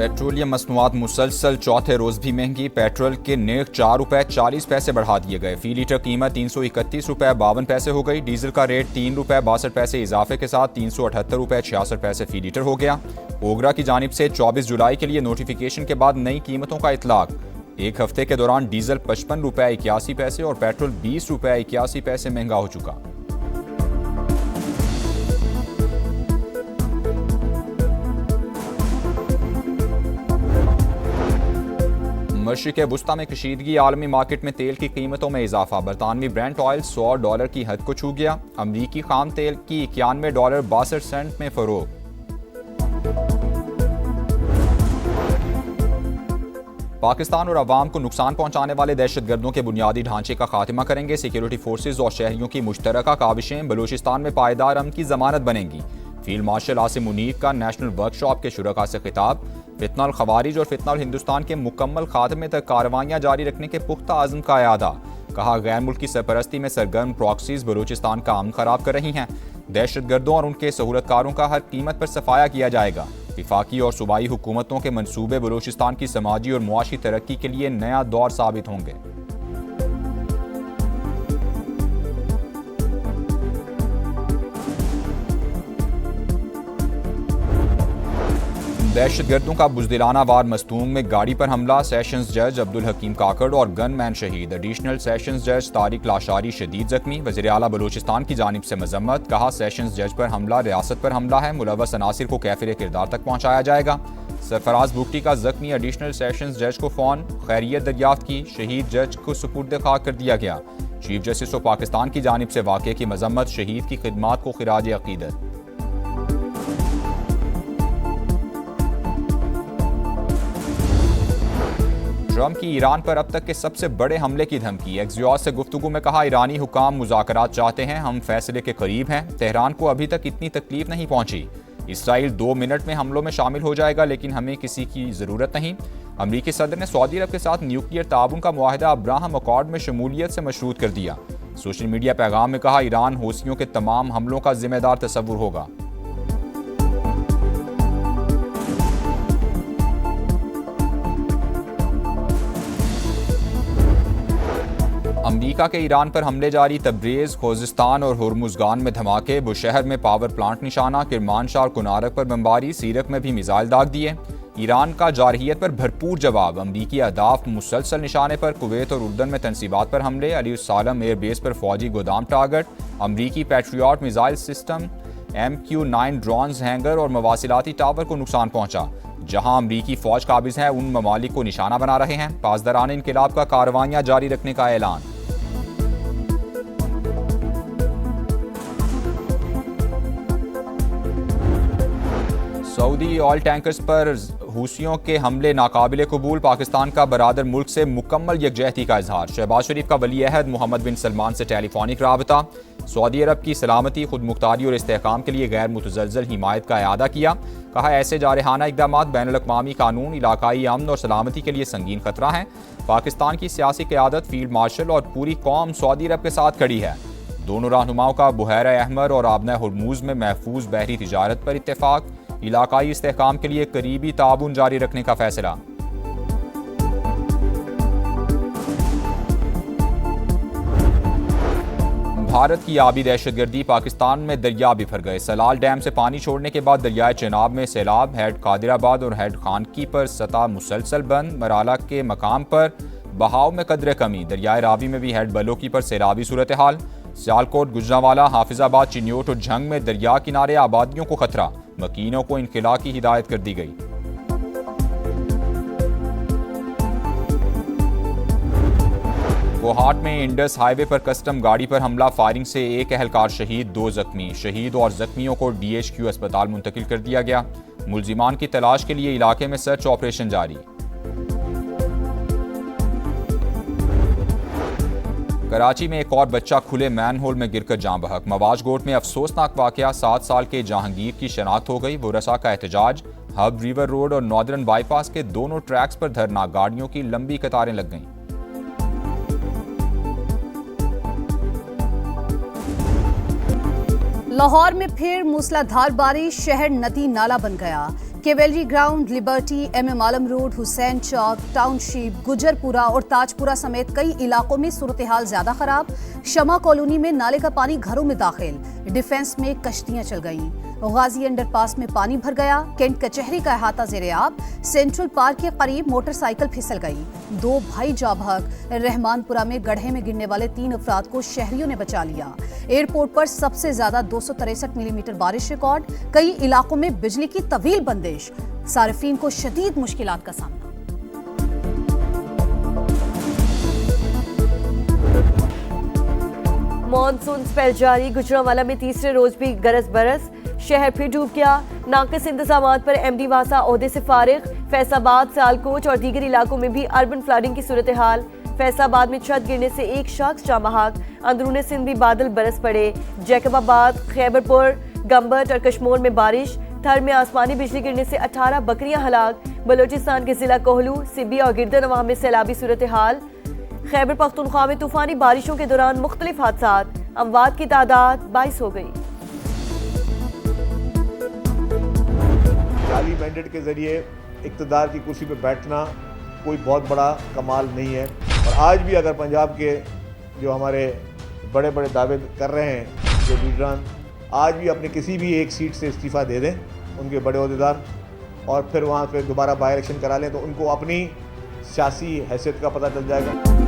Petroleum मसनूआत मुसलसल चौथे रोज भी महंगी। पेट्रोल के नर्ख 4 रुपए 40 पैसे बढ़ा दिए गए। फी लीटर कीमत 331 रुपए 52 पैसे हो गई। डीजल का रेट 3 रुपए 62 पैसे इजाफे के साथ 378 रुपए 66 पैसे फी लीटर हो गया। ओगरा की जानिब से 24 जुलाई के लिए नोटिफिकेशन के बाद नई कीमतों का इतलाक। एक हफ्ते के दौरान डीजल 55 रुपए 81 पैसे और पेट्रोल 20 रुपए 81 पैसे महंगा हो चुका। मशरिक़ वुस्ता में कशीदगी। आलमी मार्केट में तेल की कीमतों में इजाफा। बरतानवी ब्रेंट ऑयल $100 की हद को छू गया। अमरीकी खाम तेल की $91 62 सेंट में फरोग। पाकिस्तान और अवाम को नुकसान पहुंचाने वाले दहशतगर्दों के बुनियादी ढांचे का खात्मा करेंगे। सिक्योरिटी फोर्सेज और शहरियों की मुश्तरका काविशें बलूचिस्तान में पायदार अमन की जमानत बनेंगी। फील्ड मार्शल आसिम मुनीर का नेशनल वर्कशॉप के शुरका से खिताब। फितनल खवारिज और फितनल हिंदुस्तान के मुकम्मल खात्मे तक कार्रवाइयां जारी रखने के पुख्ता आज़म का यादा। कहा, गैर मुल्की सरपरस्ती में सरगर्म प्रॉक्सीज बलूचिस्तान का अमन खराब कर रही हैं। दहशतगर्दों और उनके सहूलतकारों का हर कीमत पर सफाया किया जाएगा। विफाकी और सूबाई हुकूमतों के मंसूबे बलूचिस्तान की समाजी और मुआशी तरक्की के लिए नया दौर साबित होंगे। दहशतगर्दों का बुज़दिलाना वार मस्तूंग में गाड़ी पर हमला। सेशंस जज अब्दुल हकीम काकड़ और गनमैन शहीद। एडिशनल सेशंस जज तारिक लाशारी शदीद जख्मी। वज़ीर आला बलूचिस्तान की जानिब से मजम्मत। कहा, सेशंस जज पर हमला रियासत पर हमला है। मुलव्वस अनासिर को कैफिर किरदार तक पहुंचाया जाएगा। सरफराज बुगटी का जख्मी। एडिशनल सेशंस जज को फ़ौन खैरियत दरियाफ्त की। शहीद जज को सुपुर्द खाक कर दिया गया। चीफ जस्टिस ऑफ पाकिस्तान की जानिब से वाक़े की मजम्मत। शहीद की खिदमात को खिराज अकीदत। ट्रंप की ईरान पर अब तक के सबसे बड़े हमले की धमकी। एक्सियोस से गुफ्तगू में कहा, ईरानी हुकाम मुज़ाकरात चाहते हैं, हम फैसले के करीब हैं। तेहरान को अभी तक इतनी तकलीफ नहीं पहुंची। इसराइल 2 मिनट में हमलों में शामिल हो जाएगा, लेकिन हमें किसी की ज़रूरत नहीं। अमरीकी सदर ने सऊदी अरब के साथ न्यूक्लियर ताउन का मुआहदा अब्राहम अकॉर्ड में शमूलियत से मशरूत कर दिया। सोशल मीडिया पैगाम में कहा, ईरान हौसियों के तमाम हमलों का जिम्मेदार तस्वुर होगा। अमरीका के ईरान पर हमले जारी। तब्रेज़, खोजिस्तान और हुर्मुज़गान में धमाके। बुशहर में पावर प्लांट निशाना। किरमानशाह और कुनारक पर बमबारी। सीरक में भी मिसाइल दाग दिए। ईरान का जारहियत पर भरपूर जवाब। अमरीकी अहदाफ मुसलसल निशाने पर। कुवैत और उर्दन में तनसीबात पर हमले। अली सालम एयरबेस पर फौजी गोदाम टारगेट। अमरीकी patriot missile system MQ-9 drones hanger और मवासिलाती टावर को नुकसान पहुंचा। जहां अमरीकी फौज काबिज है, उन ममालिक को निशाना बना रहे हैं। पासदारान इनकलाब का कार्रवाइयां जारी रखने का ऐलान। सऊदी ऑयल टैंकर्स पर हूसियों के हमले नाकाबिले कबूल। पाकिस्तान का बरादर मुल्क से मुकम्मल यकजहती का इजहार। शहबाज शरीफ का वली अहद मोहम्मद बिन सलमान से टेलीफोनिक राबता। सऊदी अरब की सलामती, खुद मुख्तारी और इस्तेहकाम के लिए गैर मुतज़लज़ल हिमायत का इआदा किया। कहा, ऐसे जारहाना इक़दामात बैनुल-अक़वामी कानून, इलाकाई अमन और सलामती के लिए संगीन खतरा हैं। पाकिस्तान की सियासी क़यादत, फील्ड मार्शल और पूरी कौम सऊदी अरब के साथ खड़ी है। दोनों रहनुमाओं का बुहैरा अहमर और आबना हुर्मुज़ में महफूज बहरी तिजारत पर इत्तेफाक। इलाकाई इस्तेहकाम के लिए करीबी ताउन जारी रखने का फैसला। भारत की आबी दहशतगर्दी। पाकिस्तान में दरिया बिफर गए। सलाल डैम से पानी छोड़ने के बाद दरियाए चेनाब में सैलाब। हेड कादिराबाद और हेड खानकी पर सतह मुसलसल बंद। मराला के मकाम पर बहाव में कदरे कमी। दरियाए रावी में भी हेड बलोकी पर सैलाबी सूरत हाल। सियालकोट, गुजरांवाला, हाफिजाबाद, चिन्योट और झंग में दरिया किनारे आबादियों को खतरा। मकीनों को इनखला की हिदायत कर दी गई। कोहाट में इंडस हाईवे पर कस्टम गाड़ी पर हमला। फायरिंग से एक एहलकार शहीद, 2 जख्मी। शहीद और जख्मियों को DHQ अस्पताल मुंतकिल कर दिया गया। मुल्जिमान की तलाश के लिए इलाके में सर्च ऑपरेशन जारी। कराची में एक और बच्चा खुले मैनहोल में गिरकर जान बहक। मवाजगोट में अफसोसनाक वाकया। 7 साल के जहांगीर की शनाख्त हो गई। वरसा का एहतजाज। हब रिवर रोड और नॉर्दर्न बाईपास के दोनों ट्रैक्स पर धरना। गाड़ियों की लंबी कतारें लग गईं। लाहौर में फिर मूसलाधार बारिश। शहर नदी नाला बन गया। केवेलरी ग्राउंड, लिबर्टी, MM आलम रोड, हुसैन चौक, टाउनशिप, गुजरपुरा और ताजपुरा समेत कई इलाकों में सूरत हाल ज्यादा खराब। शमा कॉलोनी में नाले का पानी घरों में दाखिल, डिफेंस में कश्तियां चल गईं। गाजी अंडरपास में पानी भर गया। कैंट कचहरी का अहाता ज़ेर-ए-आब। सेंट्रल पार्क के करीब मोटरसाइकिल फिसल गई। 2 भाई जा भाग। रहमानपुरा में गड्ढे में गिरने वाले 3 अफराद को शहरियों ने बचा लिया। एयरपोर्ट पर सबसे ज्यादा 263 मिलीमीटर बारिश रिकॉर्ड। कई इलाकों में बिजली की तवील बंदिश, सारिफीन को शदीद मुश्किलात का सामना। मॉनसून स्पेल जारी, गुजरांवाला में तीसरे रोज भी गरज बरस, शहर फिर डूब गया। नाकिस इंतजामात पर MD वासा ओहदे से फारिग। फैसलाबाद, सियालकोट और दीगर इलाकों में भी अर्बन फ्लडिंग की सूरत हाल। फैसलाबाद में छत गिरने से एक शख्स जाँ बहक। अंदरूनी सिंध भी बादल बरस पड़े। जैकबाबाद, खैबरपुर, गंबट और कश्मोर में बारिश। थर में आसमानी बिजली गिरने से 18 बकरियां हलाक। बलोचिस्तान के जिला कोहलू, सिबी और गिरदनवाह में सैलाबी सूरत हाल। खैबर पख्तूनख्वा में तूफानी बारिशों के दौरान मुख्तलिफ हादसात, अमवात की तादाद 22 हो गई। जाली मैंडेट के जरिए इक़्तिदार की कुर्सी पर बैठना कोई बहुत बड़ा कमाल नहीं है। और आज भी अगर पंजाब के जो हमारे बड़े बड़े दावे कर रहे हैं जो लीडरान, आज भी अपने किसी भी एक सीट से इस्तीफ़ा दे दें उनके बड़े ओहदेदार, और फिर वहाँ पे दोबारा बाई इलेक्शन करा लें, तो उनको अपनी सियासी हैसियत का पता चल जाएगा।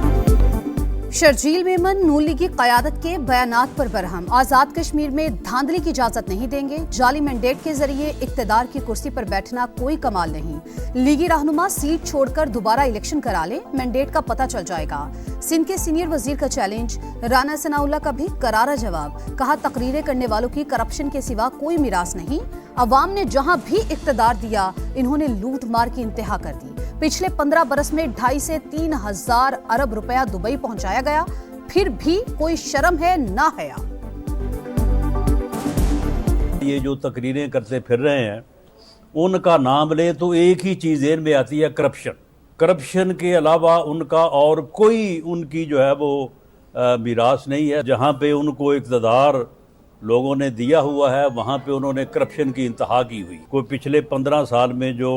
शर्जील मेमन नून लीग की क़यादत के बयानात पर बरहम। आज़ाद कश्मीर में धांधली की इजाज़त नहीं देंगे। जाली मैंडेट के जरिए इक़्तिदार की कुर्सी पर बैठना कोई कमाल नहीं। लीगी रहनुमा सीट छोड़कर दोबारा इलेक्शन करा ले, मैंडेट का पता चल जाएगा। सिंध के सीनियर वजीर का चैलेंज, राना सनाउल्लाह का भी करारा जवाब। कहा तकरीरें करने वालों की करप्शन के सिवा कोई मिरास नहीं। अवाम ने जहां भी इक़्तिदार दिया इन्होंने लूट मार की इंतहा कर दी। पिछले 15 बरस में 2.5 से 3 हजार अरब रुपया दुबई पहुंचाया गया, फिर भी कोई शर्म है ना हया। ये जो तकरीरें करते फिर रहे हैं उनका नाम ले तो एक ही चीज़ ज़हन में आती है, करप्शन। करप्शन के अलावा उनका और कोई उनकी जो है वो मिरास नहीं है। जहाँ पे उनको इक़्तिदार लोगों ने दिया हुआ है वहाँ पे उन्होंने करप्शन की इंतहा की हुई। कोई पिछले 15 साल में जो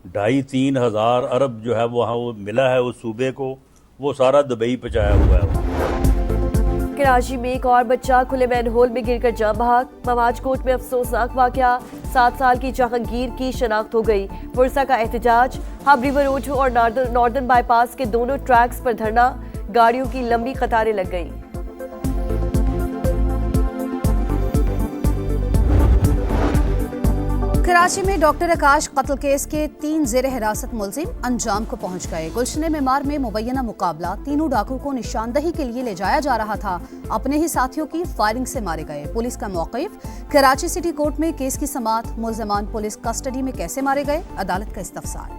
2.5-3 हज़ार अरब जो है वहाँ वो मिला है उस सूबे को, वो सारा दुबई पहुँचाया हुआ है। कराची में एक और बच्चा खुले मैनहोल में गिरकर जाँ बहक। मवाजकोट में अफसोसनाक वाकया, 7 साल की जहांगीर की शनाख्त हो गई। वर्षा का एहतजाज, हब रिवर रोड और नॉर्दर्न बाईपास के दोनों ट्रैक्स पर धरना, गाड़ियों की लंबी कतारें लग गई। कराची में डॉक्टर आकाश कत्ल केस के 3 ज़ेरे हिरासत मुलजिम अंजाम को पहुंच गए। गुलशन मेमार में मुबैना मुकाबला, तीनों डाकू को निशानदही के लिए ले जाया जा रहा था, अपने ही साथियों की फायरिंग से मारे गए। पुलिस का मौक़िफ़, कराची सिटी कोर्ट में केस की समाअत, मुल्ज़िमान पुलिस कस्टडी में कैसे मारे गए, अदालत का इस्तफसार।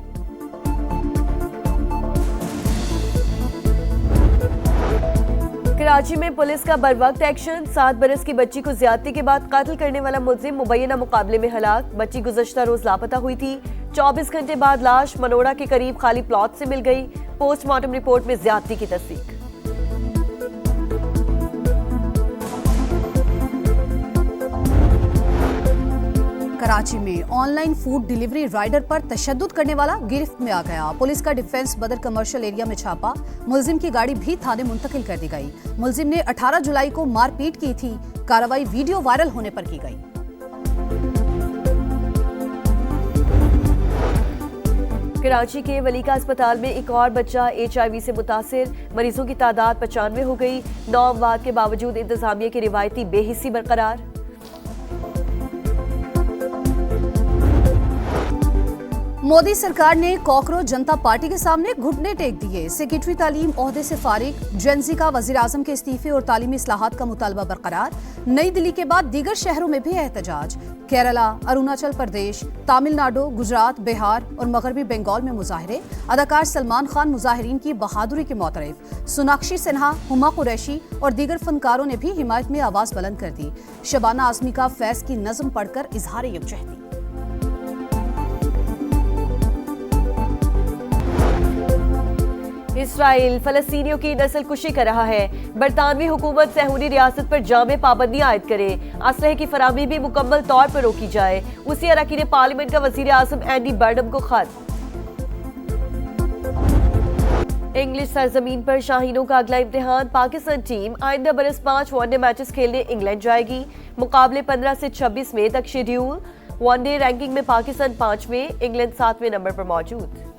कराची में पुलिस का बरवक्त एक्शन, 7 बरस की बच्ची को ज्यादती के बाद कत्ल करने वाला मुलजिम मुबैना मुकाबले में हलाक। बच्ची गुज़श्ता रोज लापता हुई थी। 24 घंटे बाद लाश मनोड़ा के करीब खाली प्लॉट से मिल गई। पोस्टमार्टम रिपोर्ट में ज्यादती की तस्दीक। कराची में ऑनलाइन फूड डिलीवरी राइडर पर तशद्दुद करने वाला गिरफ्त में आ गया। पुलिस का डिफेंस बदर कमर्शियल एरिया में छापा, मुलजिम की गाड़ी भी थाने मुंतकिल कर दी गई। मुलजिम ने 18 जुलाई को मारपीट की थी। कार्रवाई वीडियो वायरल होने पर की गई। कराची के वलीका अस्पताल में एक और बच्चा HIV से मुतासिर, मरीजों की तादाद 95 हो गई। 9 अमवात के बावजूद इंतजामिया की रिवायती बेहिस्सी बरकरार। मोदी सरकार ने कॉकरोच जनता पार्टी के सामने घुटने टेक दिए। सेक्रेटरी तालीम ओहदे से फारिग, जेंजी का वजीर आजम के इस्तीफे और तालीमी इस्लाहात का मुतालबा बरकरार। नई दिल्ली के बाद दीगर शहरों में भी एहतजाज। केरला, अरुणाचल प्रदेश, तमिलनाडु, गुजरात, बिहार और मगरबी बंगाल में मुजाहरे। अदाकार सलमान खान मुजाहिरीन की बहादुरी के मोतरफ। सोनाक्षी सिन्हा, हुमा कुरैशी और दीगर फनकारों ने भी हिमायत में आवाज बुलंद कर दी। शबाना आजमी का फैज की नज़म पढ़कर इजहार यकजहती। इसराइल फलस्तीनियों की नस्ल कुशी कर रहा है। बरतानवी हुकूमत सहूनी रियासत पर जामे पाबंदी आयद करे, असलहे की फराहमी भी मुकम्मल तौर पर रोकी जाए। उसी अरकान पार्लियामेंट का वजीर आजम एंडी बर्नम को खत। इंग्लिश सरजमीन पर शाहीनों का अगला इम्तिहान। पाकिस्तान टीम आइंदा बरस 5 वनडे मैचेस खेलने इंग्लैंड जाएगी। मुकाबले 15 से 26 मई तक शेड्यूल। वनडे रैंकिंग में पाकिस्तान 5वें, इंग्लैंड 7वें नंबर पर मौजूद।